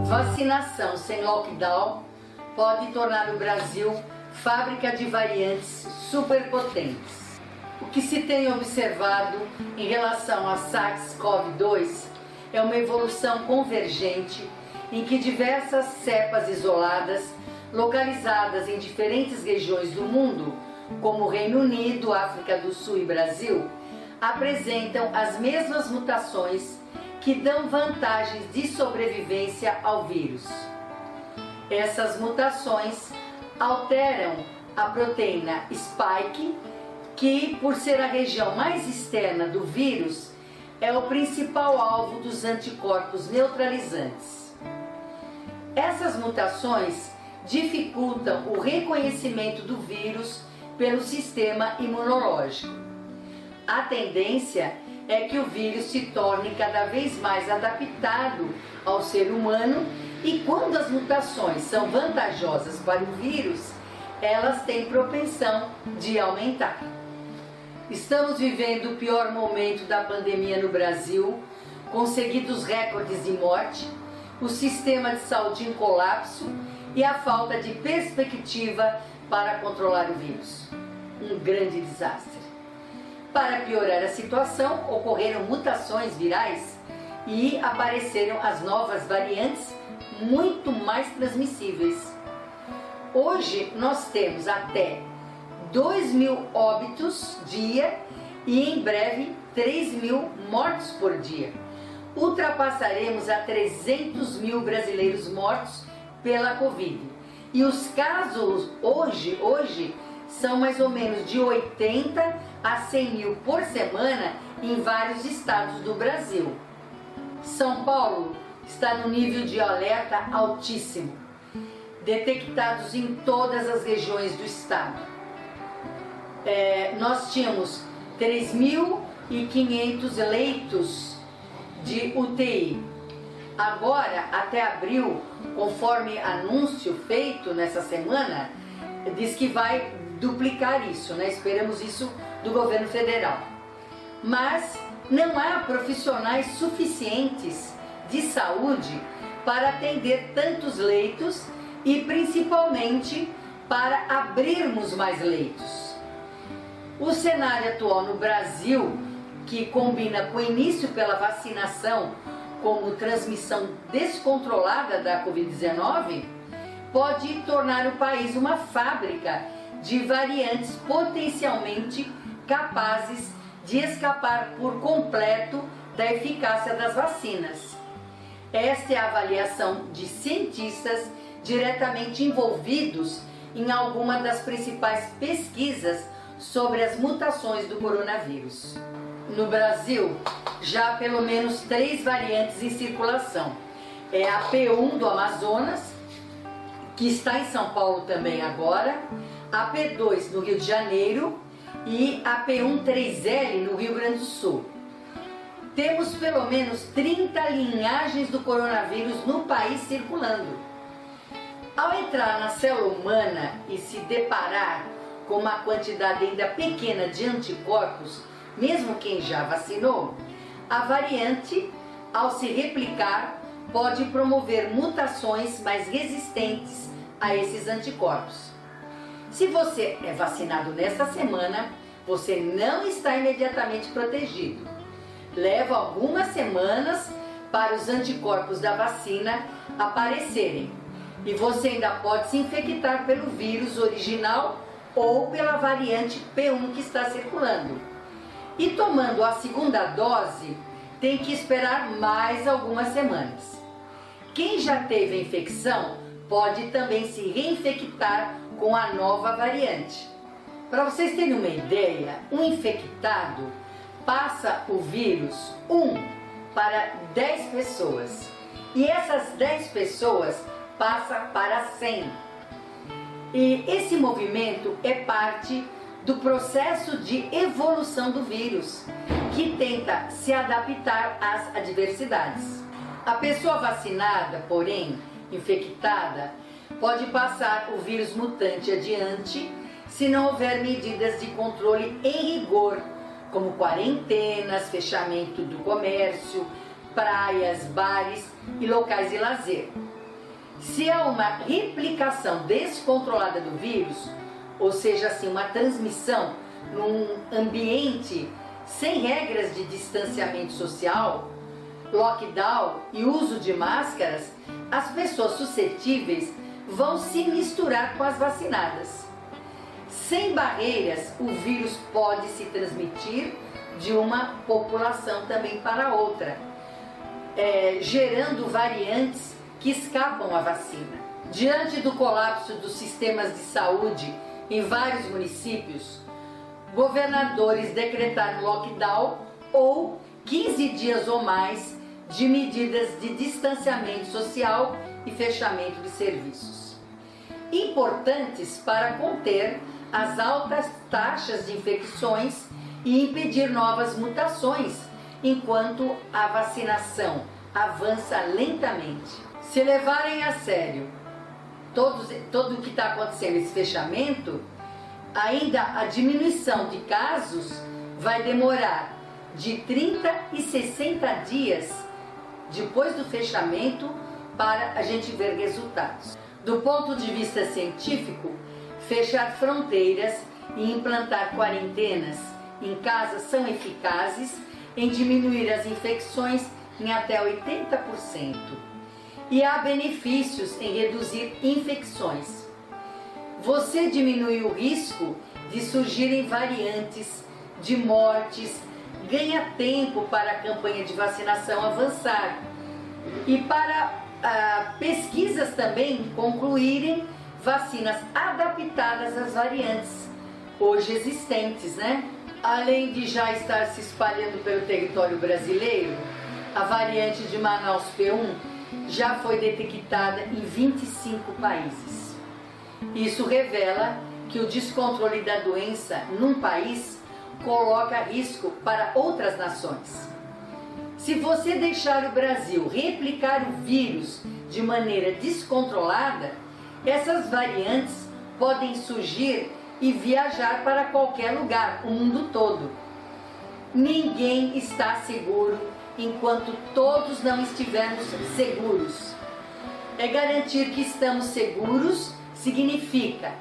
Vacinação sem lockdown pode tornar o Brasil fábrica de variantes superpotentes. O que se tem observado em relação a SARS-CoV-2 é uma evolução convergente em que diversas cepas isoladas, localizadas em diferentes regiões do mundo, como Reino Unido, África do Sul e Brasil, apresentam as mesmas mutações que dão vantagens de sobrevivência ao vírus. Essas mutações alteram a proteína Spike, que, por ser a região mais externa do vírus, é o principal alvo dos anticorpos neutralizantes. Essas mutações dificultam o reconhecimento do vírus pelo sistema imunológico. A tendência é que o vírus se torne cada vez mais adaptado ao ser humano e quando as mutações são vantajosas para o vírus, elas têm propensão de aumentar. Estamos vivendo o pior momento da pandemia no Brasil, com seguidos recordes de morte, o sistema de saúde em colapso e a falta de perspectiva para controlar o vírus. Um grande desastre. Para piorar a situação, ocorreram mutações virais e apareceram as novas variantes muito mais transmissíveis. Hoje nós temos até 2.000 óbitos dia e em breve 3.000 mortos por dia. Ultrapassaremos a 300.000 brasileiros mortos pela Covid. E os casos hoje são mais ou menos de 80 a 100 mil por semana em vários estados do Brasil. São Paulo está no nível de alerta altíssimo, detectados em todas as regiões do estado. Nós tínhamos 3.500 leitos de UTI. Agora, até abril, conforme anúncio feito nessa semana, diz que vai duplicar isso, né? Esperamos isso do governo federal. Mas não há profissionais suficientes de saúde para atender tantos leitos e principalmente para abrirmos mais leitos. O cenário atual no Brasil, que combina com o início pela vacinação como transmissão descontrolada da Covid-19, pode tornar o país uma fábrica de variantes potencialmente capazes de escapar por completo da eficácia das vacinas. Esta é a avaliação de cientistas diretamente envolvidos em alguma das principais pesquisas sobre as mutações do coronavírus. No Brasil, já há pelo menos 3 variantes em circulação. É a P1 do Amazonas, que está em São Paulo também agora, a P2 no Rio de Janeiro e a P13L no Rio Grande do Sul. Temos pelo menos 30 linhagens do coronavírus no país circulando. Ao entrar na célula humana e se deparar com uma quantidade ainda pequena de anticorpos, mesmo quem já vacinou, a variante, ao se replicar, pode promover mutações mais resistentes a esses anticorpos. Se você é vacinado nesta semana, você não está imediatamente protegido. Leva algumas semanas para os anticorpos da vacina aparecerem e você ainda pode se infectar pelo vírus original ou pela variante P1 que está circulando. E tomando a segunda dose, tem que esperar mais algumas semanas. Quem já teve a infecção pode também se reinfectar com a nova variante. Para vocês terem uma ideia, um infectado passa o vírus 1 para 10 pessoas e essas 10 pessoas passam para 100. E esse movimento é parte do processo de evolução do vírus, que tenta se adaptar às adversidades. A pessoa vacinada, porém, infectada, pode passar o vírus mutante adiante se não houver medidas de controle em rigor, como quarentenas, fechamento do comércio, praias, bares e locais de lazer. Se há uma replicação descontrolada do vírus, ou seja, assim, uma transmissão num ambiente sem regras de distanciamento social, lockdown e uso de máscaras, as pessoas suscetíveis vão se misturar com as vacinadas. Sem barreiras, o vírus pode se transmitir de uma população também para outra, gerando variantes que escapam à vacina. Diante do colapso dos sistemas de saúde em vários municípios, governadores decretaram lockdown ou 15 dias ou mais de medidas de distanciamento social e fechamento de serviços, importantes para conter as altas taxas de infecções e impedir novas mutações, enquanto a vacinação avança lentamente. Se levarem a sério todo o que está acontecendo, esse fechamento, ainda a diminuição de casos vai demorar de 30 e 60 dias depois do fechamento para a gente ver resultados. Do ponto de vista científico, fechar fronteiras e implantar quarentenas em casa são eficazes em diminuir as infecções em até 80%. E há benefícios em reduzir infecções. Você diminui o risco de surgirem variantes, de mortes, ganha tempo para a campanha de vacinação avançar e para pesquisas também concluírem vacinas adaptadas às variantes hoje existentes, né? Além de já estar se espalhando pelo território brasileiro, a variante de Manaus P1 já foi detectada em 25 países. Isso revela que o descontrole da doença num país coloca risco para outras nações. Se você deixar o Brasil replicar o vírus de maneira descontrolada, essas variantes podem surgir e viajar para qualquer lugar, o mundo todo. Ninguém está seguro enquanto todos não estivermos seguros. Garantir que estamos seguros significa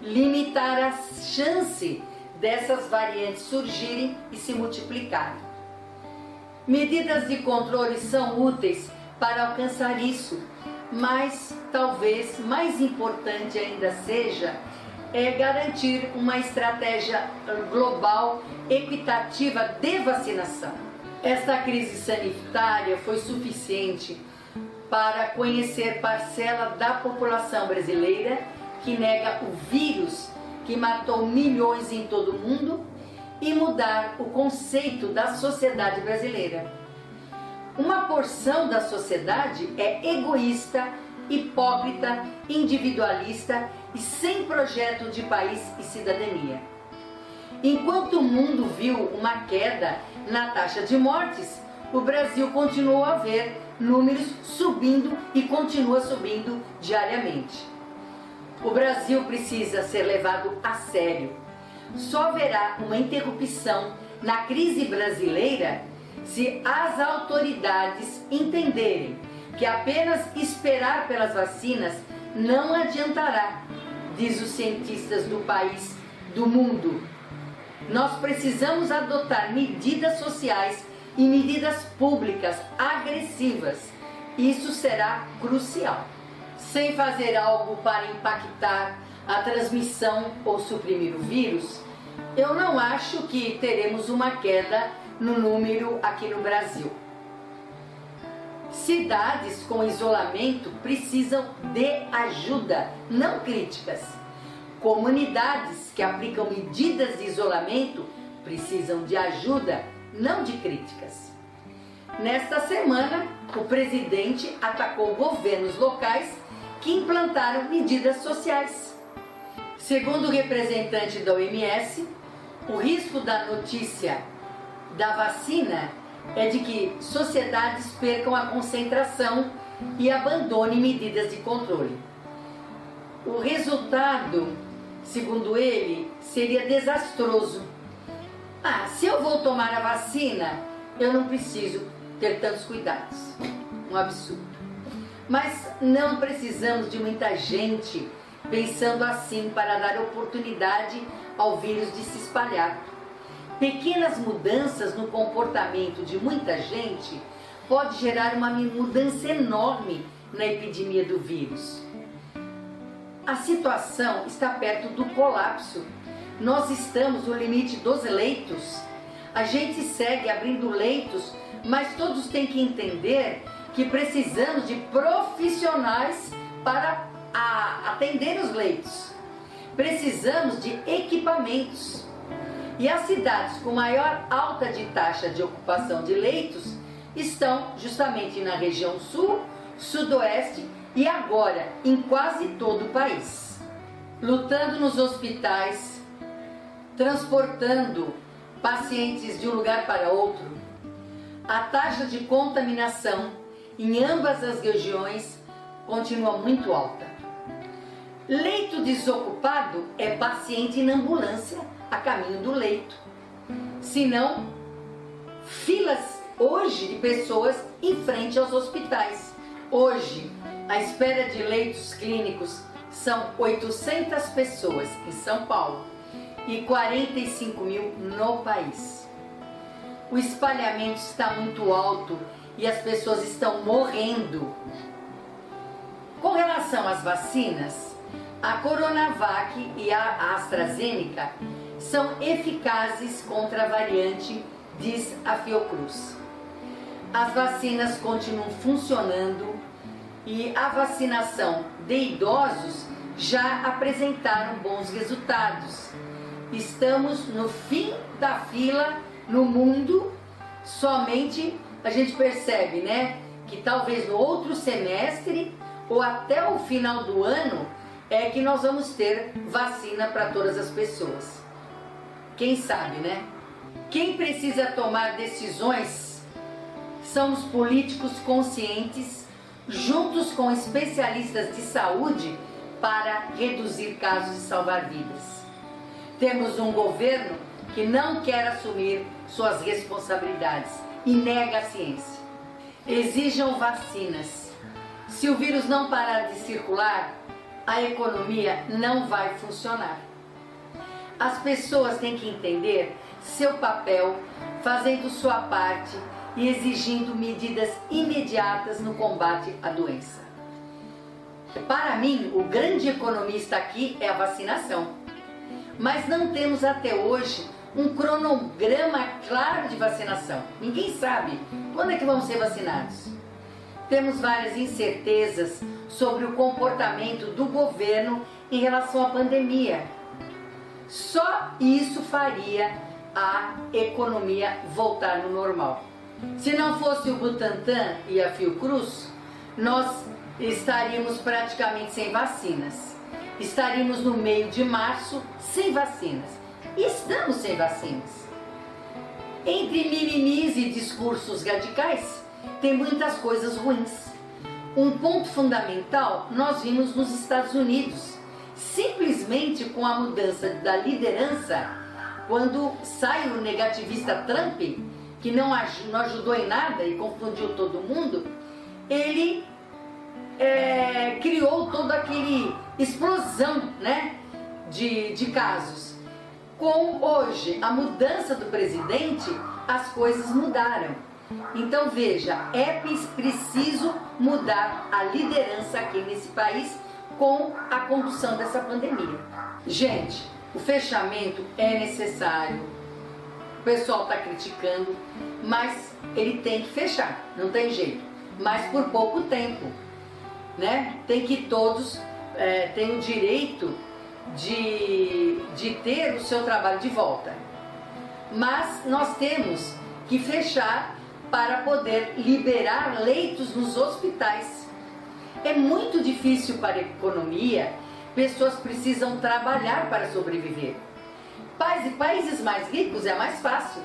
limitar a chance dessas variantes surgirem e se multiplicarem. Medidas de controle são úteis para alcançar isso, mas talvez mais importante ainda seja garantir uma estratégia global equitativa de vacinação. Esta crise sanitária foi suficiente para conhecer parcela da população brasileira que nega o vírus que matou milhões em todo o mundo e mudar o conceito da sociedade brasileira. Uma porção da sociedade é egoísta, hipócrita, individualista e sem projeto de país e cidadania. Enquanto o mundo viu uma queda na taxa de mortes, o Brasil continuou a ver números subindo e continua subindo diariamente. O Brasil precisa ser levado a sério. Só haverá uma interrupção na crise brasileira se as autoridades entenderem que apenas esperar pelas vacinas não adiantará, diz os cientistas do país, do mundo. Nós precisamos adotar medidas sociais e medidas públicas agressivas. Isso será crucial. Sem fazer algo para impactar a transmissão ou suprimir o vírus, eu não acho que teremos uma queda no número aqui no Brasil. Cidades com isolamento precisam de ajuda, não críticas. Comunidades que aplicam medidas de isolamento precisam de ajuda, não de críticas. Nesta semana, o presidente atacou governos locais que implantaram medidas sociais. Segundo o representante da OMS, o risco da notícia da vacina é de que sociedades percam a concentração e abandonem medidas de controle. O resultado, segundo ele, seria desastroso. Se eu vou tomar a vacina, eu não preciso ter tantos cuidados. Um absurdo. Mas não precisamos de muita gente pensando assim para dar oportunidade ao vírus de se espalhar. Pequenas mudanças no comportamento de muita gente pode gerar uma mudança enorme na epidemia do vírus. A situação está perto do colapso. Nós estamos no limite dos leitos. A gente segue abrindo leitos, mas todos têm que entender que precisamos de profissionais para atender os leitos. Precisamos de equipamentos. E as cidades com maior alta de taxa de ocupação de leitos estão justamente na região sul, sudoeste e agora em quase todo o país. Lutando nos hospitais, transportando pacientes de um lugar para outro, a taxa de contaminação em ambas as regiões continua muito alta. Leito desocupado é paciente na ambulância a caminho do leito. Se não, filas hoje de pessoas em frente aos hospitais. Hoje, a espera de leitos clínicos são 800 pessoas em São Paulo e 45 mil no país. O espalhamento está muito alto e as pessoas estão morrendo. Com relação às vacinas, a Coronavac e a AstraZeneca são eficazes contra a variante, diz a Fiocruz. As vacinas continuam funcionando e a vacinação de idosos já apresentaram bons resultados. Estamos no fim da fila no mundo, somente a gente percebe, né, que talvez no outro semestre ou até o final do ano é que nós vamos ter vacina para todas as pessoas. Quem sabe, né? Quem precisa tomar decisões são os políticos conscientes, juntos com especialistas de saúde, para reduzir casos e salvar vidas. Temos um governo que não quer assumir suas responsabilidades e nega a ciência. Exijam vacinas. Se o vírus não parar de circular, a economia não vai funcionar. As pessoas têm que entender seu papel, fazendo sua parte e exigindo medidas imediatas no combate à doença. Para mim, o grande economista aqui é a vacinação. Mas não temos até hoje um cronograma claro de vacinação. Ninguém sabe quando é que vamos ser vacinados. Temos várias incertezas sobre o comportamento do governo em relação à pandemia. Só isso faria a economia voltar no normal. Se não fosse o Butantan e a Fiocruz, nós estaríamos praticamente sem vacinas. Estaríamos no meio de março sem vacinas. E estamos sem vacinas. Entre mimimis e discursos radicais, tem muitas coisas ruins. Um ponto fundamental nós vimos nos Estados Unidos. Simplesmente com a mudança da liderança, quando sai o negativista Trump, que não ajudou em nada e confundiu todo mundo, ele criou toda aquela explosão, né, de casos. Com hoje a mudança do presidente, as coisas mudaram. Então veja, é preciso mudar a liderança aqui nesse país com a condução dessa pandemia. Gente, o fechamento é necessário. O pessoal está criticando, mas ele tem que fechar, não tem jeito. Mas por pouco tempo, né? Tem que todos têm o direito de ter o seu trabalho de volta. Mas nós temos que fechar para poder liberar leitos nos hospitais. É muito difícil para a economia, pessoas precisam trabalhar para sobreviver. Países mais ricos é mais fácil.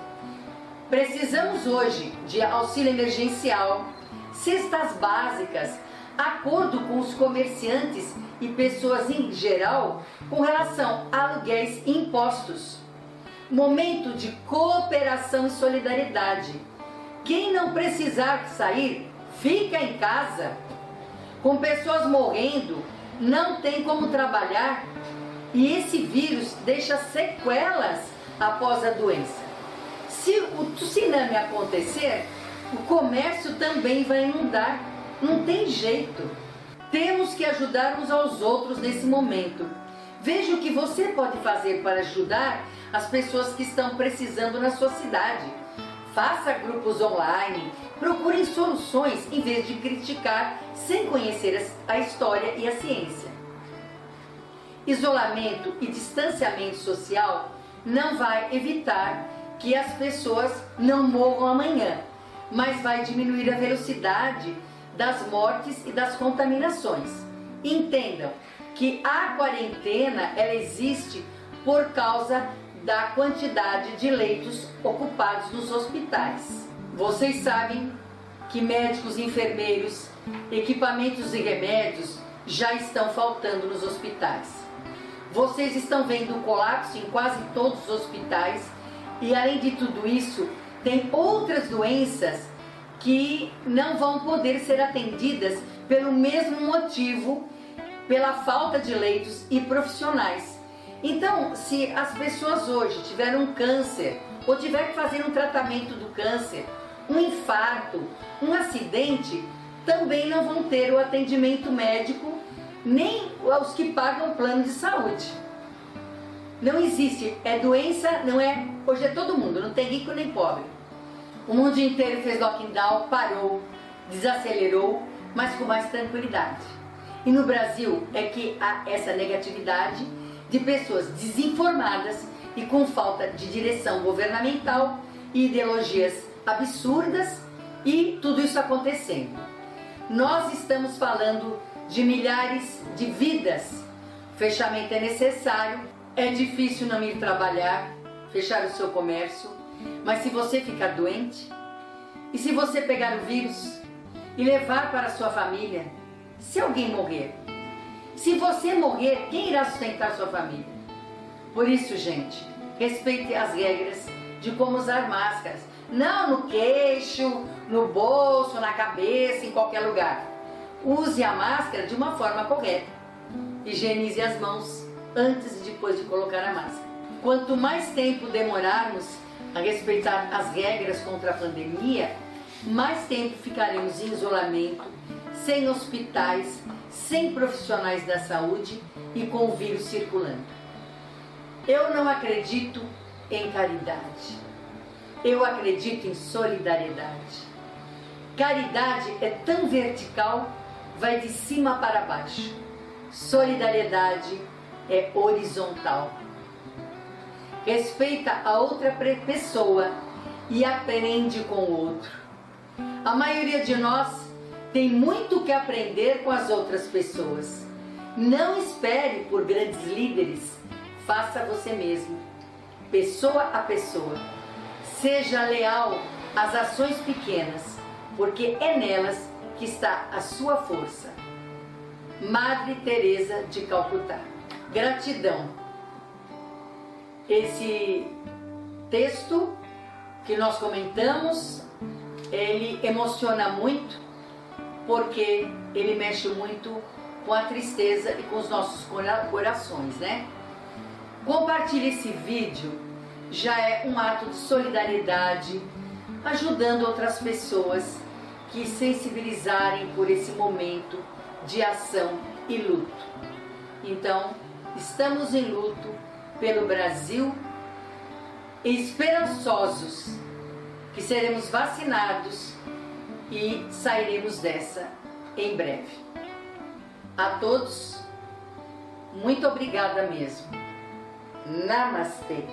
Precisamos hoje de auxílio emergencial, cestas básicas, acordo com os comerciantes e pessoas em geral com relação a aluguéis e impostos. Momento de cooperação e solidariedade. Quem não precisar sair, fica em casa. Com pessoas morrendo, não tem como trabalhar e esse vírus deixa sequelas após a doença. Se o tsunami acontecer, o comércio também vai inundar. Não tem jeito. Temos que ajudar uns aos outros nesse momento. Veja o que você pode fazer para ajudar as pessoas que estão precisando na sua cidade. Faça grupos online, procure soluções em vez de criticar sem conhecer a história e a ciência. Isolamento e distanciamento social não vai evitar que as pessoas não morram amanhã, mas vai diminuir a velocidade das mortes e das contaminações. Entendam que a quarentena ela existe por causa da quantidade de leitos ocupados nos hospitais. Vocês sabem que médicos, enfermeiros, equipamentos e remédios já estão faltando nos hospitais. Vocês estão vendo o colapso em quase todos os hospitais e, além de tudo isso, tem outras doenças que não vão poder ser atendidas pelo mesmo motivo, pela falta de leitos e profissionais. Então, se as pessoas hoje tiverem um câncer ou tiver que fazer um tratamento do câncer, um infarto, um acidente, também não vão ter o atendimento médico, nem os que pagam o plano de saúde. Não existe, é doença, não é, hoje é todo mundo, não tem rico nem pobre. O mundo inteiro fez lockdown, parou, desacelerou, mas com mais tranquilidade. E no Brasil é que há essa negatividade de pessoas desinformadas e com falta de direção governamental e ideologias absurdas e tudo isso acontecendo. Nós estamos falando de milhares de vidas. Fechamento é necessário, é difícil não ir trabalhar, fechar o seu comércio, mas se você ficar doente, e se você pegar o vírus e levar para a sua família, se alguém morrer, se você morrer, quem irá sustentar sua família? Por isso, gente, respeite as regras de como usar máscaras. Não no queixo, no bolso, na cabeça, em qualquer lugar. Use a máscara de uma forma correta. Higienize as mãos antes e depois de colocar a máscara. Quanto mais tempo demorarmos a respeitar as regras contra a pandemia, mais tempo ficaremos em isolamento, sem hospitais, sem profissionais da saúde e com o vírus circulando. Eu não acredito em caridade. Eu acredito em solidariedade. Caridade é tão vertical, vai de cima para baixo. Solidariedade é horizontal. Respeita a outra pessoa e aprende com o outro. A maioria de nós tem muito que aprender com as outras pessoas. Não espere por grandes líderes, faça você mesmo, pessoa a pessoa. Seja leal às ações pequenas, porque é nelas que está a sua força. Madre Teresa de Calcutá. Gratidão. Esse texto que nós comentamos, ele emociona muito, porque ele mexe muito com a tristeza e com os nossos corações, né? Compartilhe esse vídeo, já é um ato de solidariedade, ajudando outras pessoas que sensibilizarem por esse momento de ação e luto. Então, estamos em luto pelo Brasil, esperançosos que seremos vacinados e sairemos dessa em breve. A todos, muito obrigada mesmo. Namastê.